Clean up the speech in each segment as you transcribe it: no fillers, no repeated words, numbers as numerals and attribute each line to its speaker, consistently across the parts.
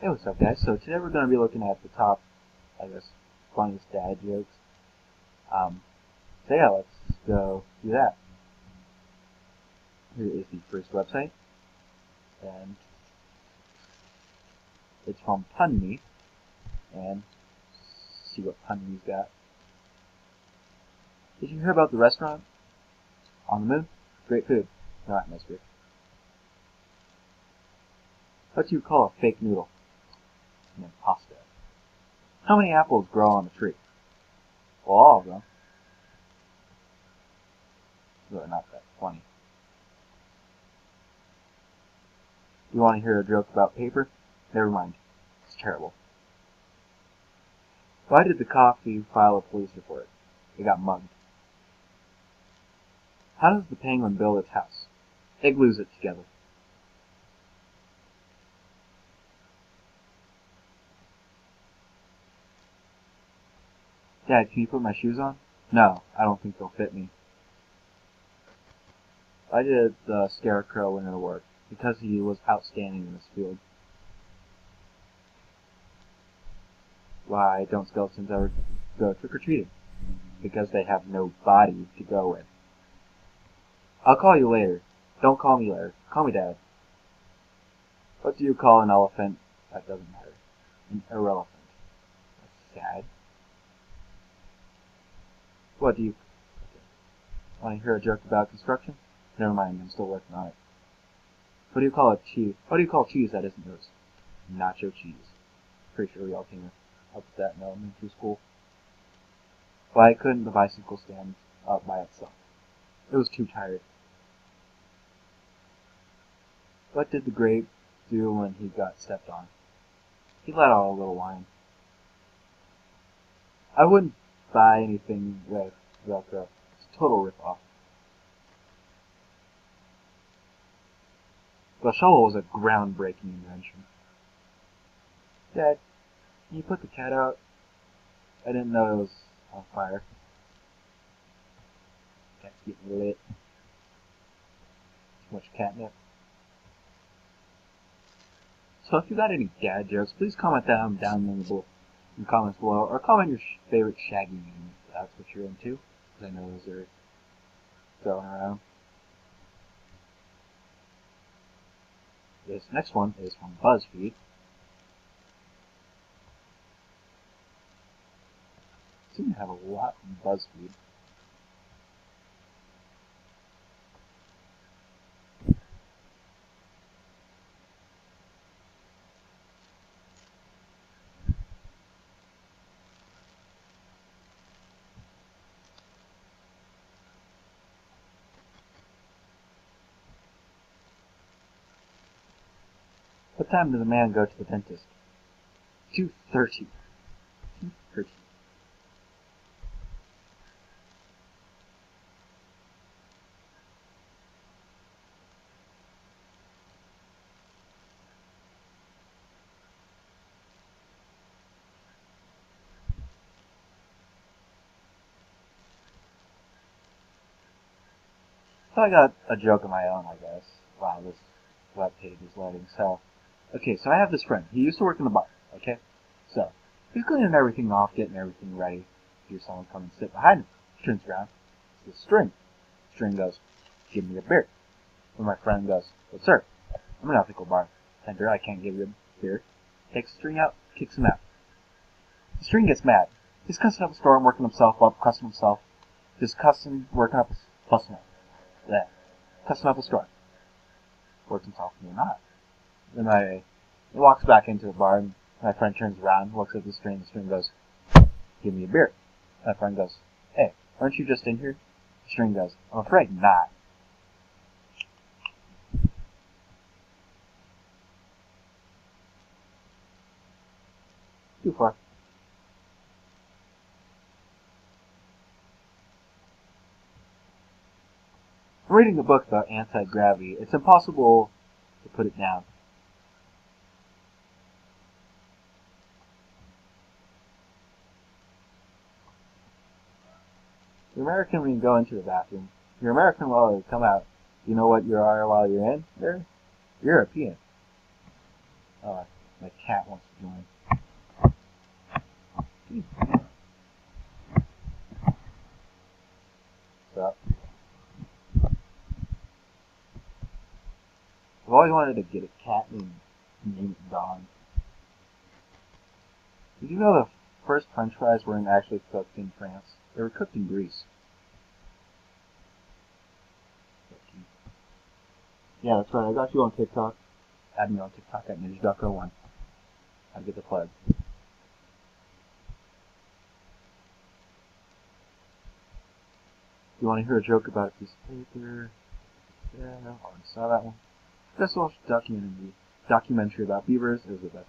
Speaker 1: Hey, what's up, guys? So today we're going to be looking at the top, I guess, funniest dad jokes. So yeah, let's go do that. Here is the first website, and it's from PunMe, and see what PunMe's got. Did you hear about the restaurant on the moon? Great food. No atmosphere. What do you call a fake noodle? An impasto. How many apples grow on a tree? Well, all of them. Really not that funny. You want to hear a joke about paper? Never mind. It's terrible. Why did the coffee file a police report? It got mugged. How does the penguin build its house? It glues it together. Dad, can you put my shoes on? No, I don't think they'll fit me. Why did the scarecrow win an award? Because he was outstanding in this field. Why don't skeletons ever go trick-or-treating? Because they have no body to go with. I'll call you later. Don't call me later. Call me Dad. What do you call an elephant? That doesn't matter. An irrelevant. That's sad. What do you... Want to hear a joke about construction? Never mind, I'm still working on it. What do you call a cheese? What do you call cheese that isn't yours? Nacho cheese. Pretty sure we all came up with that in elementary school. Why couldn't the bicycle stand up by itself? It was too tired. What did the grape do when he got stepped on? He let out a little whine. I wouldn't buy anything with Velcro. It's a total rip-off. The shovel was a groundbreaking invention. Dad, can you put the cat out? I didn't know it was on fire. Cat's getting lit. Too much catnip. So if you got any dad jokes, please comment them down in the comments below, or comment your favorite Shaggy meme if that's what you're into, because I know those are going around. This next one is from BuzzFeed. I seem to have a lot from BuzzFeed. What time did the man go to the dentist? 2:30. 2:30. So I got a joke of my own, I guess. Wow, this web page is loading. So, okay, so I have this friend. He used to work in the bar, okay? So, he's cleaning everything off, getting everything ready. Here's someone come and sit behind him. He turns around. It's the string. String goes, give me a beer. And my friend goes, well, sir, I'm an ethical bartender. I can't give you a beer. Takes the string out, kicks him out. The string gets mad. He's cussing up a storm, working himself up, cussing himself. Just cussing, working up, cussing up. Yeah. Cussing up a storm. Works himself into a knot. Then he walks back into the bar, and my friend turns around, looks at the string goes, give me a beer. My friend goes, hey, aren't you just in here? The string goes, I'm afraid not. Too far. I'm reading a book about anti-gravity. It's impossible to put it down. You're American when you go into the bathroom. You're American while you come out. You know what you are while you're in? You're European. My cat wants to join. What's up? I've always wanted to get a cat and name it Dawn. Did you know the first French fries weren't actually cooked in France? They were cooked in Greece. Yeah, that's right. I got you on TikTok. Add me on TikTok at ninja.01. I get the plug. You want to hear a joke about a piece of paper? Yeah, I already saw that one. Just watched a documentary about beavers. It was the best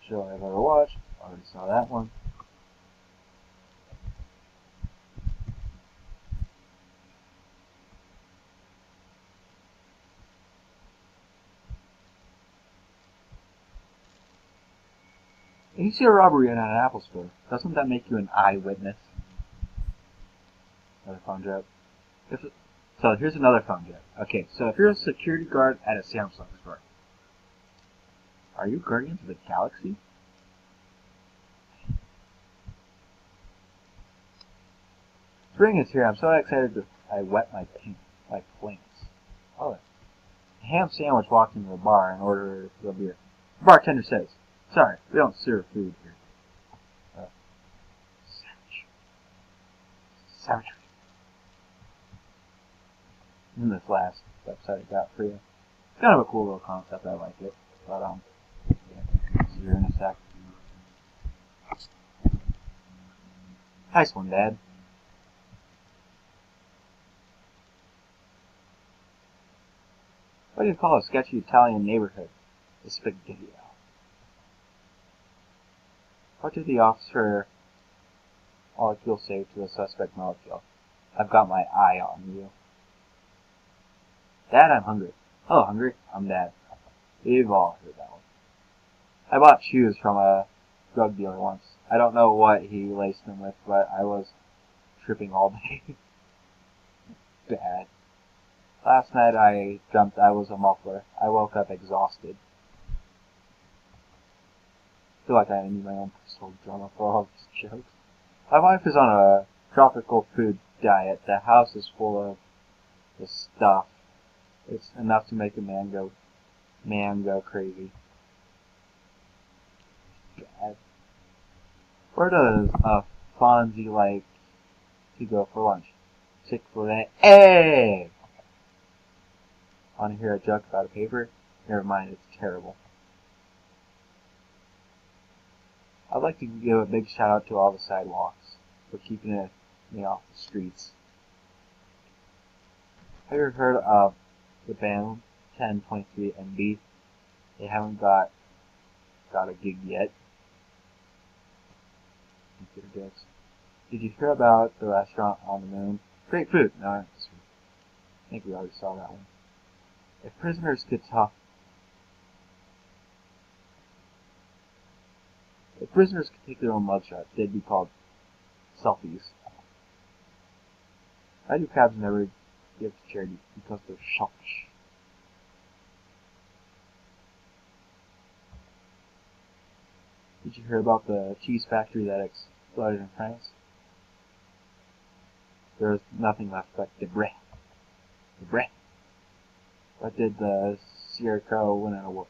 Speaker 1: show I've ever watched. Already saw that one. If you see a robbery in an Apple store, doesn't that make you an eyewitness? Another fun joke. So here's another fun joke. Okay, so if you're a security guard at a Samsung store, are you Guardians of the Galaxy? Spring is here. I'm so excited that I wet my plants. Oh, a ham sandwich walked into the bar and ordered a beer. The bartender says, "Sorry, we don't serve food here." Savage. And this last website I got for you. It's kind of a cool little concept. I like it. But yeah, see you in a sec. Nice one, Dad. What do you call a sketchy Italian neighborhood? A spaghetti. What did the officer molecule say to the suspect molecule? "I've got my eye on you." Dad, I'm hungry. Hello, hungry? I'm Dad. We've all heard that one. I bought shoes from a drug dealer once. I don't know what he laced them with, but I was tripping all day. Bad. Last night I dreamt I was a muffler. I woke up exhausted. I feel like I need my own personal drama for all these jokes. My wife is on a tropical food diet. The house is full of this stuff. It's enough to make a man go crazy. Bad. Where does Fonzie like to go for lunch? Chick-fil-A. Hey! Want to hear a joke about a paper? Never mind, it's terrible. I'd like to give a big shout out to all the sidewalks for keeping me off the streets. Have you ever heard of the band 1023 MB? They haven't got a gig yet. Computer jokes. Did you hear about the restaurant on the moon? Great food. No, I think we already saw that one. If prisoners could take their own mugshots, they'd be called selfies. Why do cabs never give to charity? Because they're selfish. Did you hear about the cheese factory that exploded in France? There was nothing left but debris. Debris. What did the Scarecrow win an award?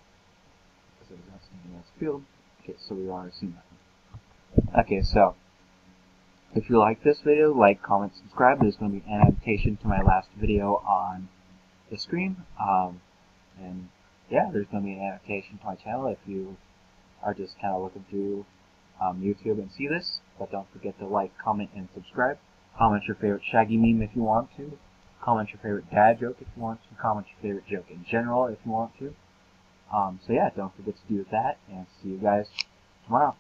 Speaker 1: Because it was outstanding as field. Okay, so we've already seen that. Okay, so if you like this video, like, comment, subscribe. There's going to be an annotation to my last video on the screen. And yeah, there's going to be an annotation to my channel if you are just kind of looking through YouTube and see this. But don't forget to like, comment, and subscribe. Comment your favorite Shaggy meme if you want to. Comment your favorite dad joke if you want to. Comment your favorite joke in general if you want to. So yeah, don't forget to do that, and see you guys tomorrow.